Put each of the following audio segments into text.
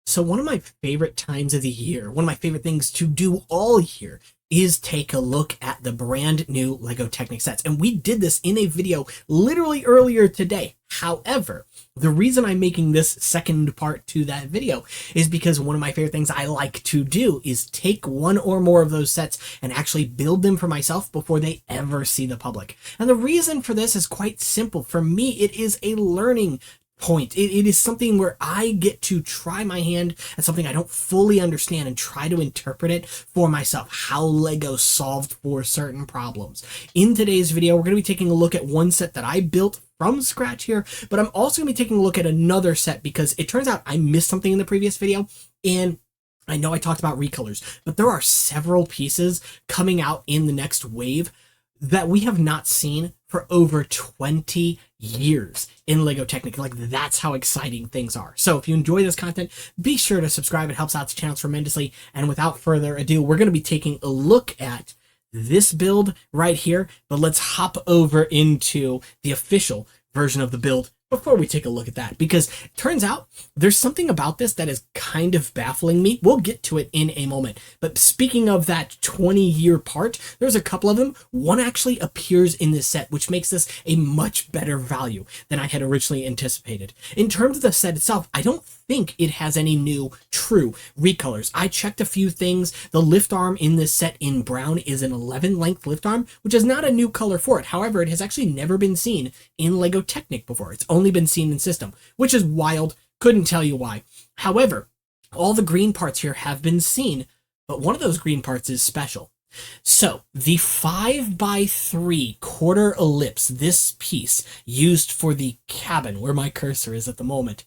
So one of my favorite times of the year, one of my favorite things to do all year is take a look at the brand new LEGO Technic sets. And we did this in a video literally earlier today. However, the reason I'm making this second part to that video is because one of my favorite things I like to do is take one or more of those sets and actually build them for myself before they ever see the public. And the reason for this is quite simple. For me, it is a learning point. It is something where I get to try my hand at something I don't fully understand and try to interpret it for myself, how LEGO solved for certain problems. In today's video, we're going to be taking a look at one set that I built from scratch here, but I'm also going to be taking a look at another set because it turns out I missed something in the previous video, and I know I talked about recolors, but there are several pieces coming out in the next wave that we have not seen for over 20 years in LEGO Technic. Like, that's how exciting things are. So if you enjoy this content, be sure to subscribe. It helps out the channel tremendously. And without further ado, we're going to be taking a look at this build right here, but let's hop over into the official version of the build before we take a look at that, because it turns out there's something about this that is kind of baffling me. We'll get to it in a moment. But speaking of that 20-year part, there's a couple of them. One actually appears in this set, which makes this a much better value than I had originally anticipated. In terms of the set itself, I don't think it has any new true recolors. I checked a few things. The lift arm in this set in brown is an 11 length lift arm, which is not a new color for it. However, it has actually never been seen in LEGO Technic before. It's only been seen in system, which is wild. Couldn't tell you why. However, all the green parts here have been seen, but one of those green parts is special. So the 5x3 quarter ellipse, this piece used for the cabin where my cursor is at the moment,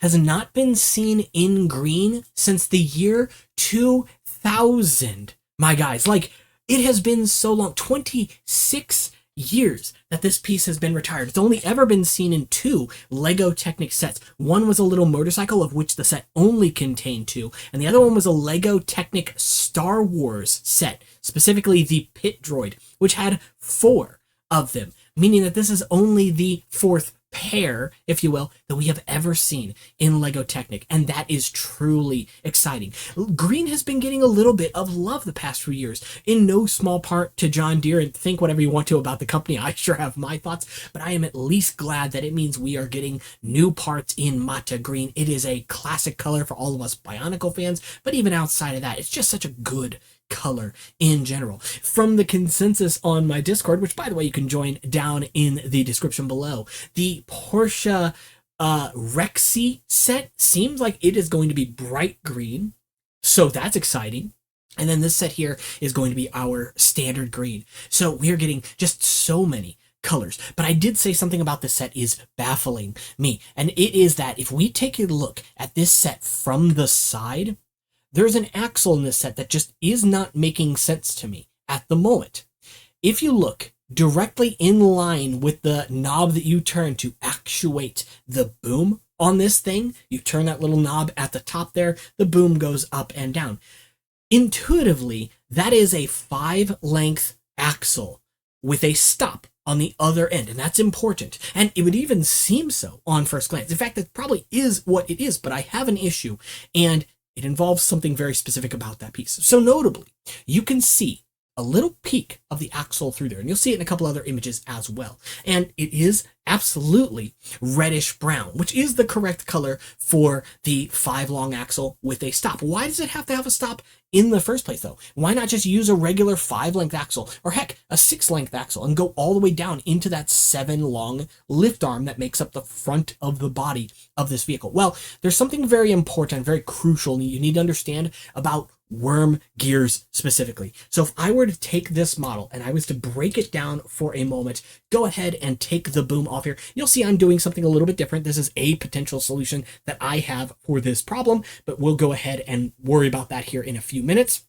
has not been seen in green since the year 2000. My guys, like, it has been so long, 26 years that this piece has been retired. It's only ever been seen in two LEGO Technic sets. One was a little motorcycle, of which the set only contained two, and the other one was a LEGO Technic Star Wars set, specifically the Pit Droid, which had 4 of them, meaning that this is only the 4th pair, if you will, that we have ever seen in LEGO Technic, and that is truly exciting. Green has been getting a little bit of love the past few years, in no small part to John Deere, and think whatever you want to about the company. I sure have my thoughts, but I am at least glad that it means we are getting new parts in Mata Green. It is a classic color for all of us Bionicle fans, but even outside of that, it's just such a good color in general. From the consensus on my Discord, which by the way you can join down in the description below, the Porsche Rexy set seems like it is going to be bright green, so that's exciting. And then this set here is going to be our standard green. So we are getting just so many colors. But I did say something about this set is baffling me, and it is that if we take a look at this set from the side, there's an axle in this set that just is not making sense to me at the moment. If you look directly in line with the knob that you turn to actuate the boom on this thing, you turn that little knob at the top there, the boom goes up and down. Intuitively, that is a 5-length axle with a stop on the other end, and that's important. And it would even seem so on first glance. In fact, that probably is what it is, but I have an issue, and it involves something very specific about that piece. So notably, you can see a little peak of the axle through there, and you'll see it in a couple other images as well. And it is absolutely reddish brown, which is the correct color for the 5-long axle with a stop. Why does it have to have a stop in the first place, though? Why not just use a regular 5-length axle, or heck, a 6-length axle, and go all the way down into that 7-long lift arm that makes up the front of the body of this vehicle? Well, there's something very important, very crucial you need to understand about worm gears specifically. So if I were to take this model and I was to break it down for a moment, go ahead and take the boom off here, you'll see I'm doing something a little bit different. This is a potential solution that I have for this problem, but we'll go ahead and worry about that here in a few minutes.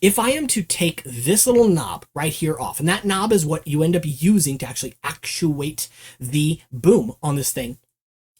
If I am to take this little knob right here off, and that knob is what you end up using to actually actuate the boom on this thing,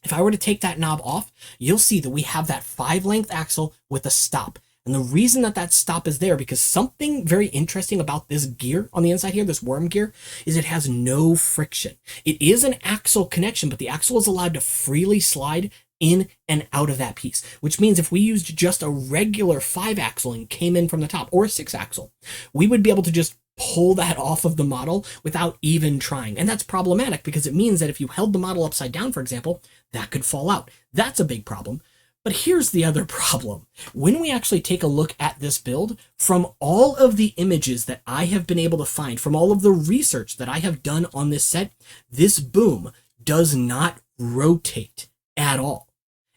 if I were to take that knob off, you'll see that we have that 5-length axle with a stop. And the reason that that stop is there, because something very interesting about this gear on the inside here, this worm gear, is it has no friction. It is an axle connection, but the axle is allowed to freely slide in and out of that piece, which means if we used just a regular 5-axle and came in from the top, or a 6-axle, we would be able to just pull that off of the model without even trying. And that's problematic because it means that if you held the model upside down, for example, that could fall out. That's a big problem. But here's the other problem. When we actually take a look at this build, from all of the images that I have been able to find, from all of the research that I have done on this set, this boom does not rotate at all.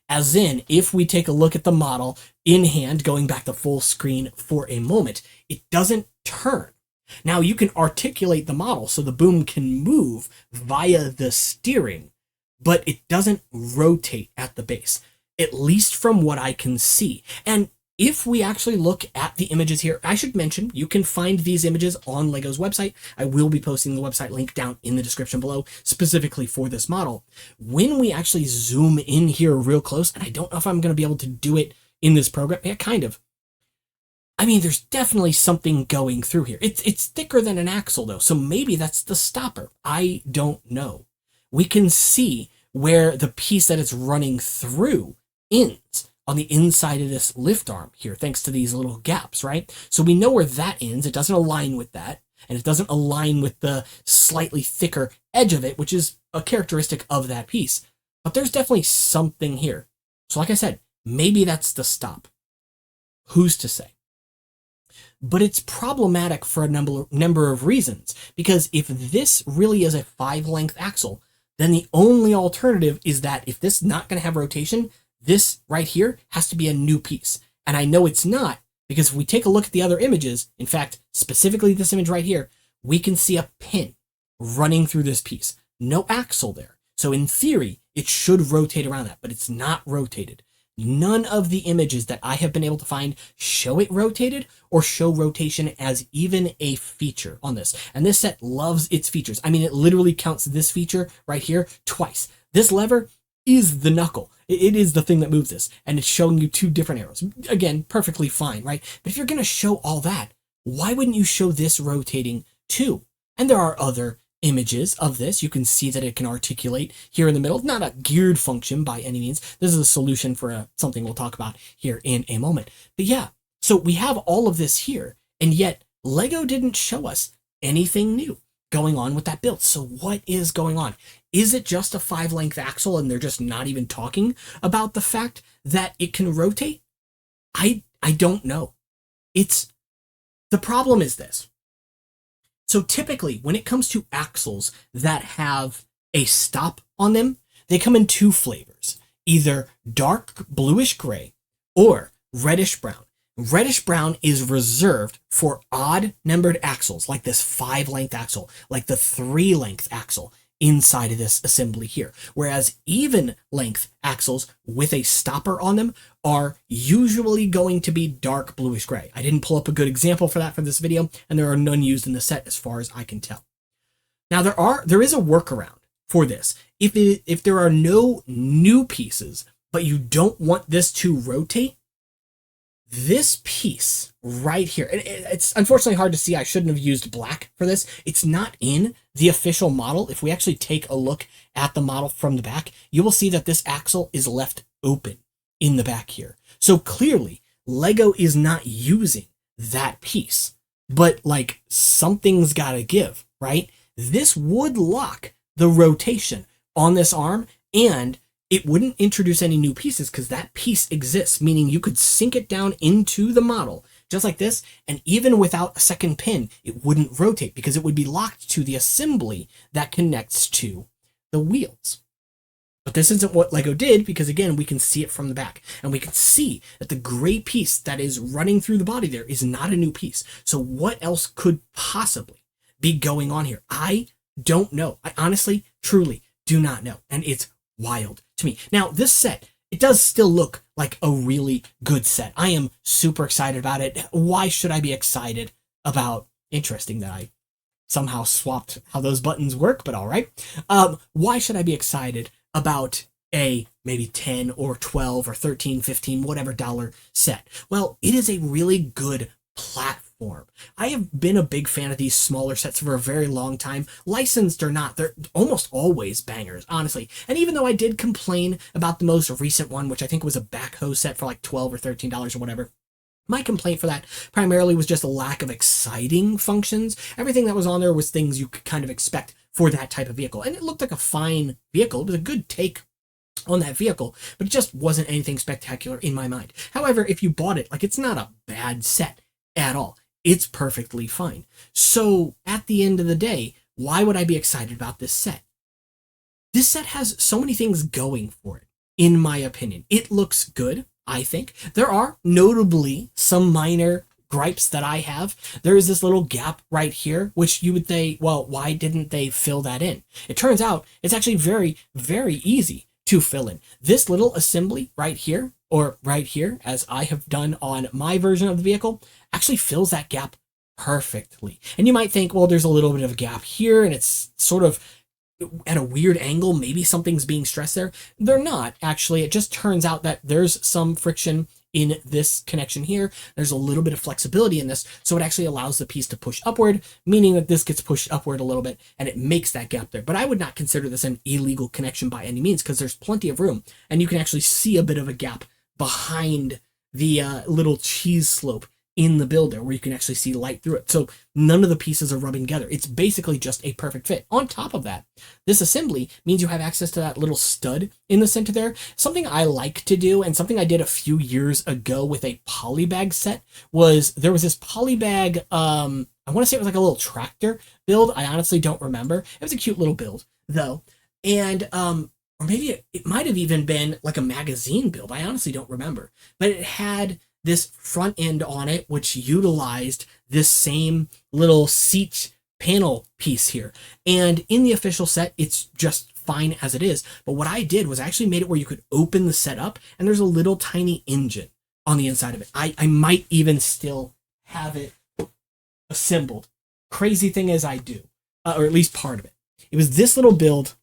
As in, if we take a look at the model in hand, going back to full screen for a moment, it doesn't turn. Now you can articulate the model so the boom can move via the steering, but it doesn't rotate at the base, at least from what I can see. And if we actually look at the images here, I should mention you can find these images on LEGO's website. I will be posting the website link down in the description below specifically for this model. When we actually zoom in here real close, and I don't know if I'm going to be able to do it in this program, yeah, kind of. I mean, there's definitely something going through here. It's thicker than an axle though, so maybe that's the stopper. I don't know. We can see where the piece that it's running through ends on the inside of this lift arm here, thanks to these little gaps, right? So we know where that ends. It doesn't align with that, and it doesn't align with the slightly thicker edge of it, which is a characteristic of that piece. But there's definitely something here. So like I said, maybe that's the stop. Who's to say? But it's problematic for a number of reasons, because if this really is a 5-length axle, then the only alternative is that if this is not going to have rotation, this right here has to be a new piece. And I know it's not, because if we take a look at the other images, in fact, specifically this image right here, we can see a pin running through this piece. No axle there. So in theory, it should rotate around that, but it's not rotated. None of the images that I have been able to find show it rotated or show rotation as even a feature on this. And this set loves its features. I mean, it literally counts this feature right here twice. This lever is the knuckle. It is the thing that moves this, and it's showing you 2 different arrows. Again, perfectly fine, right? But if you're going to show all that, why wouldn't you show this rotating too? And there are other images of this. You can see that it can articulate here in the middle. Not a geared function by any means. This is a solution for something we'll talk about here in a moment. But yeah, so we have all of this here, and yet LEGO didn't show us anything new going on with that build. So what is going on? Is it just a 5-length axle and they're just not even talking about the fact that it can rotate? I don't know. The problem is this. So typically when it comes to axles that have a stop on them, they come in 2 flavors, either dark bluish gray or reddish brown. Reddish brown is reserved for odd numbered axles, like this 5-length axle, like the 3-length axle inside of this assembly here. Whereas even length axles with a stopper on them are usually going to be dark bluish gray. I didn't pull up a good example for that for this video, and there are none used in the set as far as I can tell. Now there is a workaround for this. If there are no new pieces, but you don't want this to rotate, this piece right here, it's unfortunately hard to see. I shouldn't have used black for this. It's not in the official model. If we actually take a look at the model from the back, you will see that this axle is left open in the back here. So clearly, LEGO is not using that piece, but like something's got to give, right? This would lock the rotation on this arm, and it wouldn't introduce any new pieces because that piece exists, meaning you could sink it down into the model just like this, and even without a second pin, it wouldn't rotate because it would be locked to the assembly that connects to the wheels. But this isn't what LEGO did, because again, we can see it from the back, and we can see that the gray piece that is running through the body there is not a new piece. So what else could possibly be going on here? I don't know. I honestly, truly do not know, and it's wild to me. Now, this set, it does still look like a really good set. I am super excited about it. Why should I be excited about? Interesting that I somehow swapped how those buttons work, but all right. Why should I be excited about a maybe 10 or 12 or 13, 15, whatever dollar set? Well, it is a really good platform perform. I have been a big fan of these smaller sets for a very long time, licensed or not. They're almost always bangers, honestly. And even though I did complain about the most recent one, which I think was a backhoe set for like $12 or $13 or whatever, my complaint for that primarily was just a lack of exciting functions. Everything that was on there was things you could kind of expect for that type of vehicle. And it looked like a fine vehicle. It was a good take on that vehicle, but it just wasn't anything spectacular in my mind. However, if you bought it, like, it's not a bad set at all. It's perfectly fine. So at the end of the day, why would I be excited about this set? This set has so many things going for it, in my opinion. It looks good, I think. There are notably some minor gripes that I have. There is this little gap right here, which you would say, well, why didn't they fill that in? It turns out it's actually very, very easy to fill in. This little assembly right here, or right here, as I have done on my version of the vehicle, actually fills that gap perfectly. And you might think, well, there's a little bit of a gap here, and it's sort of at a weird angle, maybe something's being stressed there. They're not, actually. It just turns out that there's some friction in this connection here. There's a little bit of flexibility in this, so it actually allows the piece to push upward, meaning that this gets pushed upward a little bit, and it makes that gap there. But I would not consider this an illegal connection by any means, because there's plenty of room, and you can actually see a bit of a gap behind the little cheese slope in the build there, where you can actually see light through it. So none of the pieces are rubbing together. It's basically just a perfect fit. On top of that, this assembly means you have access to that little stud in the center there. Something I like to do, and something I did a few years ago with a polybag set, was there was this polybag, I want to say it was like a little tractor build. I honestly don't remember. It was a cute little build, though. And, or maybe it might have even been like a magazine build. I honestly don't remember. But it had this front end on it, which utilized this same little seat panel piece here. And in the official set, it's just fine as it is. But what I did was I actually made it where you could open the set up, and there's a little tiny engine on the inside of it. I might even still have it assembled. Crazy thing is I do, or at least part of it. It was this little build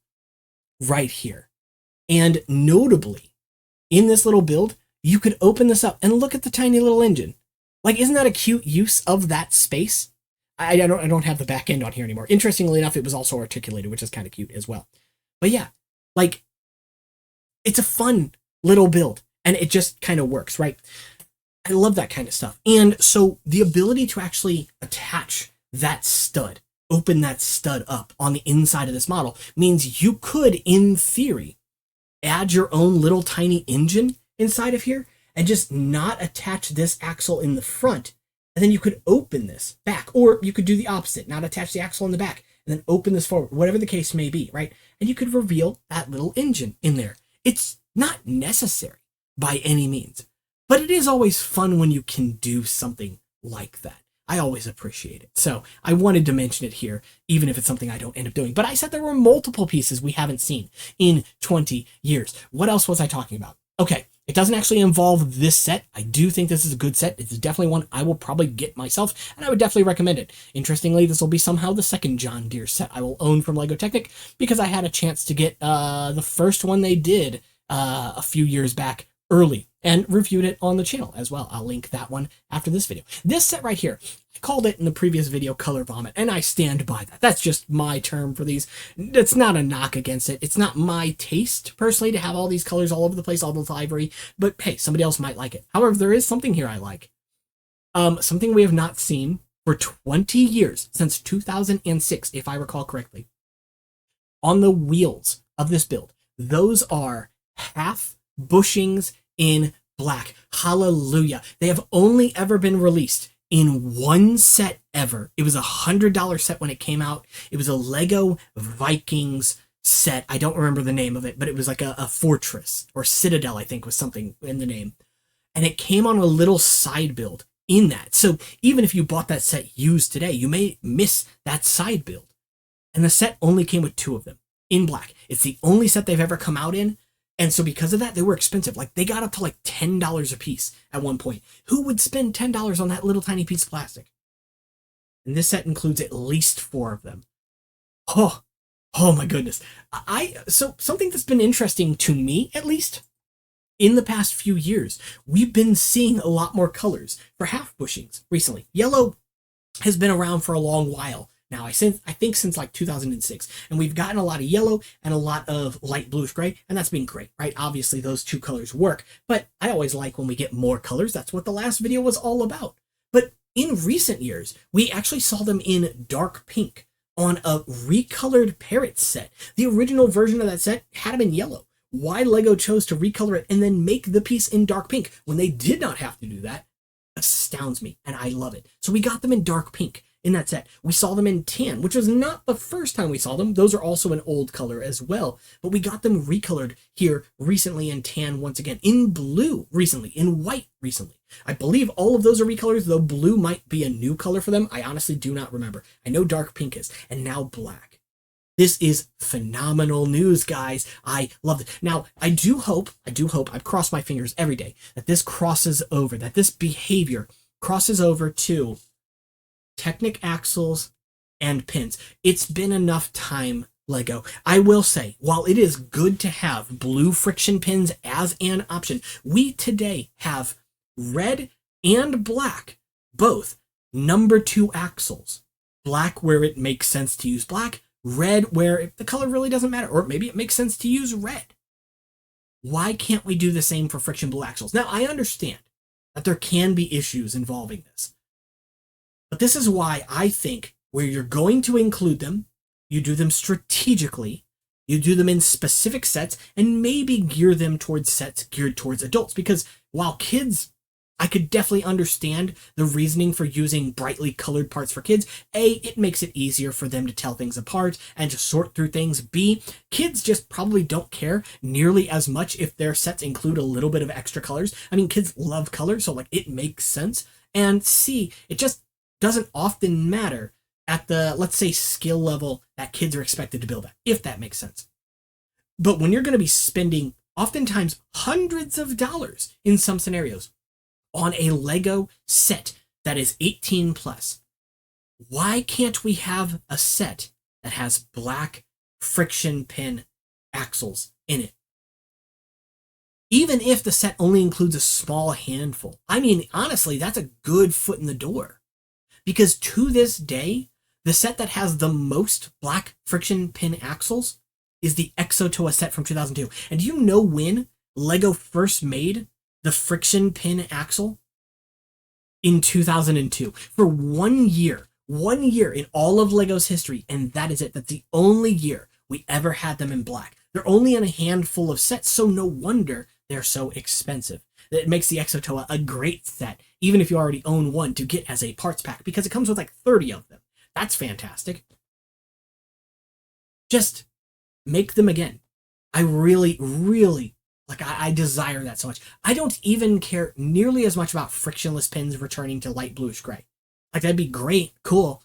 right here. And notably, in this little build, you could open this up and look at the tiny little engine. Like, isn't that a cute use of that space? I don't have the back end on here anymore. Interestingly enough, it was also articulated, which is kind of cute as well. But yeah, like, it's a fun little build, and it just kind of works, right? I love that kind of stuff. And so the ability to actually attach that stud, open that stud up on the inside of this model, means you could, in theory, add your own little tiny engine inside of here and just not attach this axle in the front, and then you could open this back, or you could do the opposite, not attach the axle in the back and then open this forward, whatever the case may be, right? And you could reveal that little engine in there. It's not necessary by any means, but it is always fun when you can do something like that. I always appreciate it. So I wanted to mention it here, even if it's something I don't end up doing. But I said there were multiple pieces we haven't seen in 20 years. What else was I talking about? Okay, it doesn't actually involve this set. I do think this is a good set. It's definitely one I will probably get myself, and I would definitely recommend it. Interestingly, this will be somehow the second John Deere set I will own from LEGO Technic, because I had a chance to get the first one they did a few years back early, and reviewed it on the channel as well. I'll link that one after this video. This set right here, I called it in the previous video Color Vomit, and I stand by that. That's just my term for these. It's not a knock against it. It's not my taste, personally, to have all these colors all over the place, all this ivory, but hey, somebody else might like it. However, there is something here I like. Something we have not seen for 20 years, since 2006, if I recall correctly. On the wheels of this build, those are half bushings in black. Hallelujah. They have only ever been released in one set ever. It was $100 set when it came out. It was a Lego Vikings set. I don't remember the name of it, but it was like a fortress, or citadel, I think was something in the name. And it came on a little side build in that. So even if you bought that set used today, you may miss that side build. And the set only came with 2 of them in black. It's the only set they've ever come out in. And so because of that, they were expensive. Like, they got up to like $10 a piece at one point. Who would spend $10 on that little tiny piece of plastic? And this set includes at least 4 of them. Oh my goodness. So something that's been interesting to me, at least, in the past few years, we've been seeing a lot more colors for half bushings recently. Yellow has been around for a long while now. I think since like 2006, and we've gotten a lot of yellow and a lot of light bluish gray, and that's been great, right? Obviously those two colors work, but I always like when we get more colors. That's what the last video was all about. But in recent years, we actually saw them in dark pink on a recolored Parrot set. The original version of that set had them in yellow. Why LEGO chose to recolor it and then make the piece in dark pink when they did not have to do that astounds me, and I love it. So we got them in dark pink in that set. We saw them in tan, which was not the first time we saw them. Those are also an old color as well, but we got them recolored here recently in tan once again, in blue recently, in white recently. I believe all of those are recolors, though blue might be a new color for them. I honestly do not remember. I know dark pink is, and now black. This is phenomenal news, guys. I love it. Now, I do hope, I've crossed my fingers every day, that this crosses over, that this behavior crosses over to Technic axles and pins. It's been enough time, LEGO. I will say, while it is good to have blue friction pins as an option, we today have red and black, both number 2 axles. Black where it makes sense to use black, red where the color really doesn't matter, or maybe it makes sense to use red. Why can't we do the same for friction blue axles? Now, I understand that there can be issues involving this, but this is why I think where you're going to include them, you do them strategically, you do them in specific sets, and maybe gear them towards sets geared towards adults. Because while kids, I could definitely understand the reasoning for using brightly colored parts for kids. A, it makes it easier for them to tell things apart and to sort through things. B, kids just probably don't care nearly as much if their sets include a little bit of extra colors. I mean, kids love color, so like it makes sense. And C, it just doesn't often matter at the, let's say, skill level that kids are expected to build at, if that makes sense. But when you're going to be spending oftentimes hundreds of dollars in some scenarios on a LEGO set that is 18 plus, why can't we have a set that has black friction pin axles in it? Even if the set only includes a small handful. I mean, honestly, that's a good foot in the door. Because to this day, the set that has the most black friction pin axles is the Exotoa set from 2002. And do you know when LEGO first made the friction pin axle? In 2002. For 1 year. 1 year in all of LEGO's history, and that is it. That's the only year we ever had them in black. They're only in a handful of sets, so no wonder they're so expensive. It makes the Exotoa a great set, even if you already own one, to get as a parts pack, because it comes with like 30 of them. That's fantastic. Just make them again. I really, really, I desire that so much. I don't even care nearly as much about frictionless pins returning to light bluish gray. Like, that'd be great, cool.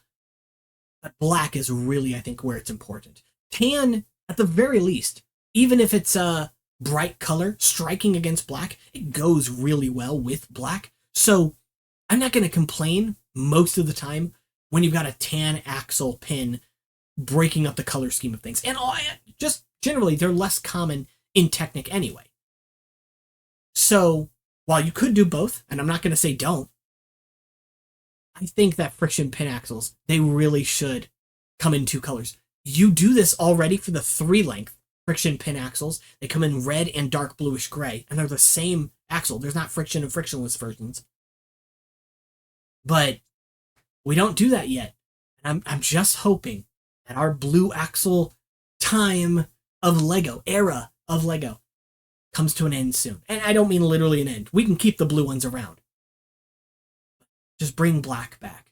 But black is really, I think, where it's important. Tan, at the very least, even if it's a bright color striking against black, it goes really well with black. So I'm not going to complain most of the time when you've got a tan axle pin breaking up the color scheme of things. And just generally, they're less common in Technic anyway. So while you could do both, and I'm not going to say don't, I think that friction pin axles, they really should come in 2 colors. You do this already for the 3-length friction pin axles. They come in red and dark bluish gray, and they're the same axle. There's not friction and frictionless versions. But we don't do that yet. I'm just hoping that our blue axle time of LEGO, era of LEGO, comes to an end soon. And I don't mean literally an end. We can keep the blue ones around. Just bring black back.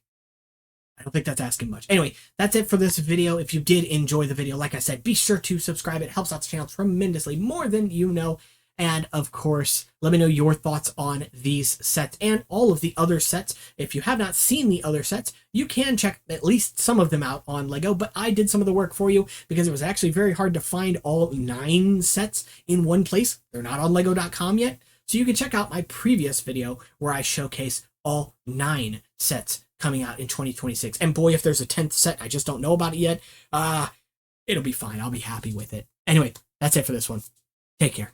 I don't think that's asking much. Anyway, that's it for this video. If you did enjoy the video, like I said, be sure to subscribe. It helps out the channel tremendously, more than you know. And of course, let me know your thoughts on these sets and all of the other sets. If you have not seen the other sets, you can check at least some of them out on LEGO, but I did some of the work for you because it was actually very hard to find all 9 sets in one place. They're not on lego.com yet. So you can check out my previous video where I showcase all 9 sets coming out in 2026. And boy, if there's a 10th set, I just don't know about it yet. It'll be fine. I'll be happy with it. Anyway, that's it for this one. Take care.